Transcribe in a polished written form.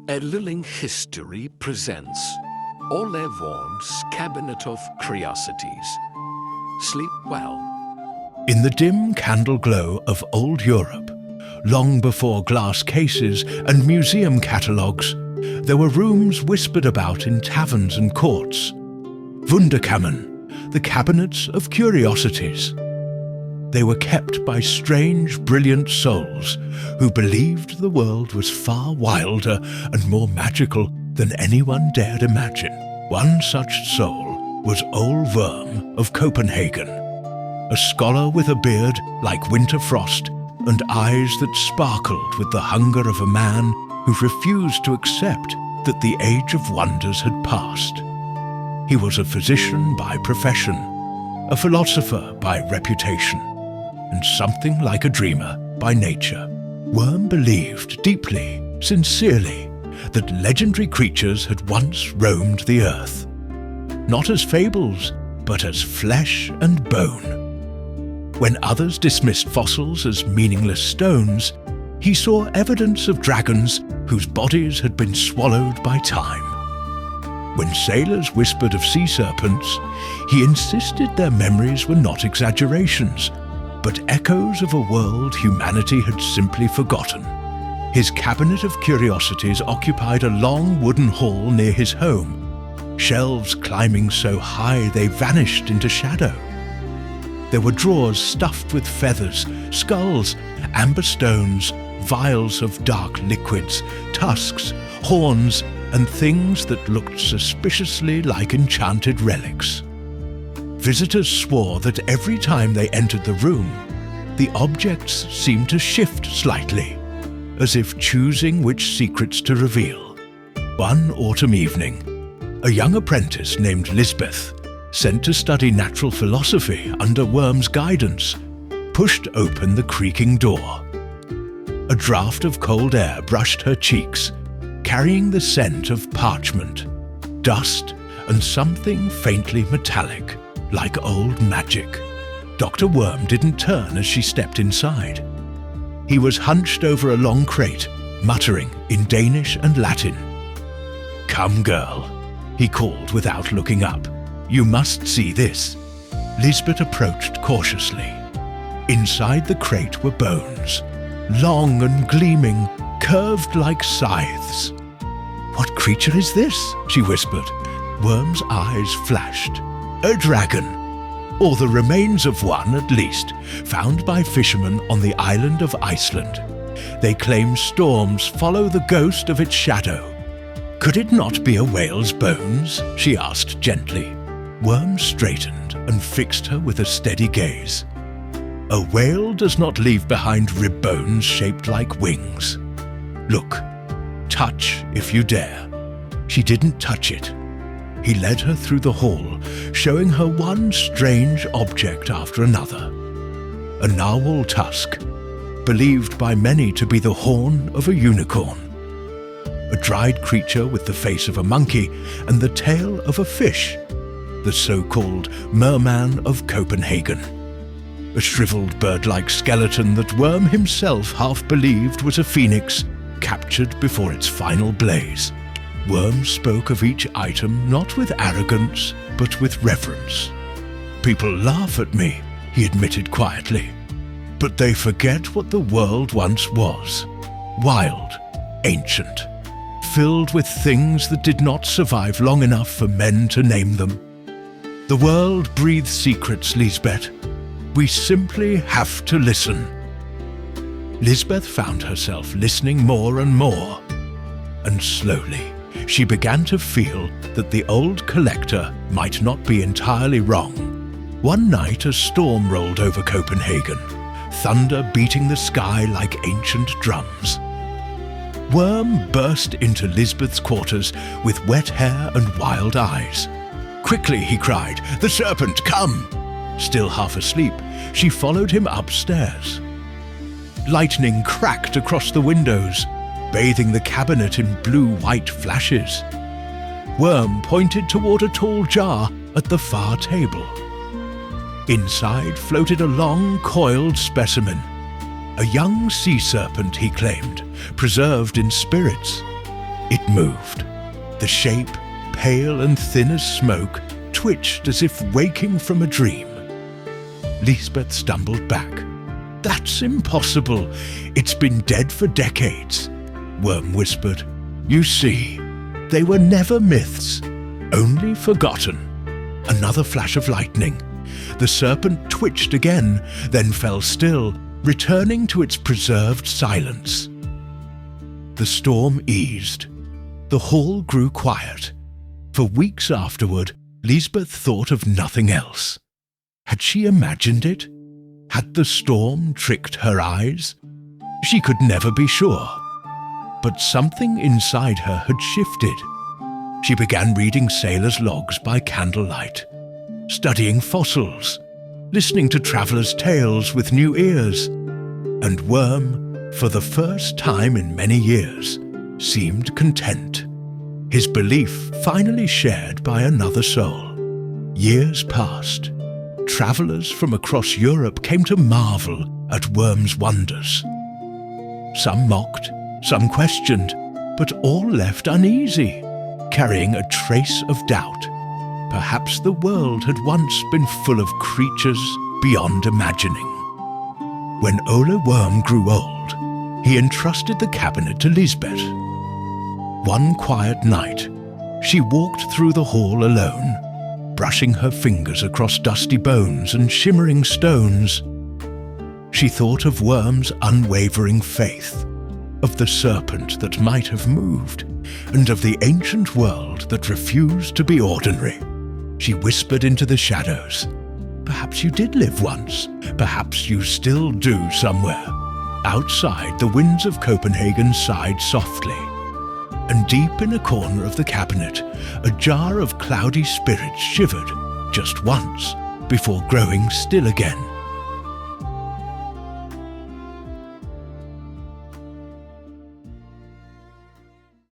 A Lulling history presents Ole Worm's Cabinet of Curiosities. Sleep well. In the dim candle glow of old Europe, long before glass cases and museum catalogues, there were rooms whispered about in taverns and courts. Wunderkammern, the Cabinets of Curiosities. They were kept by strange, brilliant souls who believed the world was far wilder and more magical than anyone dared imagine. One such soul was Ole Worm of Copenhagen, a scholar with a beard like winter frost and eyes that sparkled with the hunger of a man who refused to accept that the age of wonders had passed. He was a physician by profession, a philosopher by reputation, and something like a dreamer by nature. Worm believed deeply, sincerely, that legendary creatures had once roamed the earth, not as fables, but as flesh and bone. When others dismissed fossils as meaningless stones, he saw evidence of dragons whose bodies had been swallowed by time. When sailors whispered of sea serpents, he insisted their memories were not exaggerations, but echoes of a world humanity had simply forgotten. His Cabinet of Curiosities occupied a long wooden hall near his home, shelves climbing so high they vanished into shadow. There were drawers stuffed with feathers, skulls, amber stones, vials of dark liquids, tusks, horns, and things that looked suspiciously like enchanted relics. Visitors swore that every time they entered the room, the objects seemed to shift slightly, as if choosing which secrets to reveal. One autumn evening, a young apprentice named Lisbeth, sent to study natural philosophy under Worm's guidance, pushed open the creaking door. A draught of cold air brushed her cheeks, carrying the scent of parchment, dust, and something faintly metallic, like old magic. Dr. Worm didn't turn as she stepped inside. He was hunched over a long crate, muttering in Danish and Latin. "Come, girl," he called without looking up. "You must see this." Lisbeth approached cautiously. Inside the crate were bones, long and gleaming, curved like scythes. "What creature is this?" she whispered. Worm's eyes flashed. "A dragon, or the remains of one at least, found by fishermen on the island of Iceland. They claim storms follow the ghost of its shadow." "Could it not be a whale's bones?" she asked gently. Worm straightened and fixed her with a steady gaze. "A whale does not leave behind rib bones shaped like wings. Look, touch if you dare." She didn't touch it. He led her through the hall, showing her one strange object after another. A narwhal tusk, believed by many to be the horn of a unicorn. A dried creature with the face of a monkey and the tail of a fish, the so-called merman of Copenhagen. A shriveled bird-like skeleton that Worm himself half believed was a phoenix, captured before its final blaze. Worm spoke of each item not with arrogance, but with reverence. "People laugh at me," he admitted quietly, "but they forget what the world once was. Wild, ancient, filled with things that did not survive long enough for men to name them. The world breathes secrets, Lisbeth. We simply have to listen." Lisbeth found herself listening more and more, and slowly she began to feel that the old collector might not be entirely wrong. One night a storm rolled over Copenhagen, thunder beating the sky like ancient drums. Worm burst into Lisbeth's quarters with wet hair and wild eyes. "Quickly," he cried, "the serpent, come!" Still half asleep, she followed him upstairs. Lightning cracked across the windows, bathing the cabinet in blue-white flashes. Worm pointed toward a tall jar at the far table. Inside floated a long, coiled specimen. A young sea serpent, he claimed, preserved in spirits. It moved. The shape, pale and thin as smoke, twitched as if waking from a dream. Lisbeth stumbled back. "That's impossible. It's been dead for decades," Worm whispered. "You see, they were never myths, only forgotten." Another flash of lightning. The serpent twitched again, then fell still, returning to its preserved silence. The storm eased. The hall grew quiet. For weeks afterward, Lisbeth thought of nothing else. Had she imagined it? Had the storm tricked her eyes? She could never be sure. But something inside her had shifted. She began reading sailors' logs by candlelight, studying fossils, listening to travellers' tales with new ears. And Worm, for the first time in many years, seemed content. His belief finally shared by another soul. Years passed. Travellers from across Europe came to marvel at Worm's wonders. Some mocked, some questioned, but all left uneasy, carrying a trace of doubt. Perhaps the world had once been full of creatures beyond imagining. When Ole Worm grew old, he entrusted the cabinet to Lisbeth. One quiet night, she walked through the hall alone, brushing her fingers across dusty bones and shimmering stones. She thought of Worm's unwavering faith, of the serpent that might have moved, and of the ancient world that refused to be ordinary. She whispered into the shadows, "Perhaps you did live once. Perhaps you still do somewhere." Outside, the winds of Copenhagen sighed softly, and deep in a corner of the cabinet, a jar of cloudy spirits shivered just once before growing still again.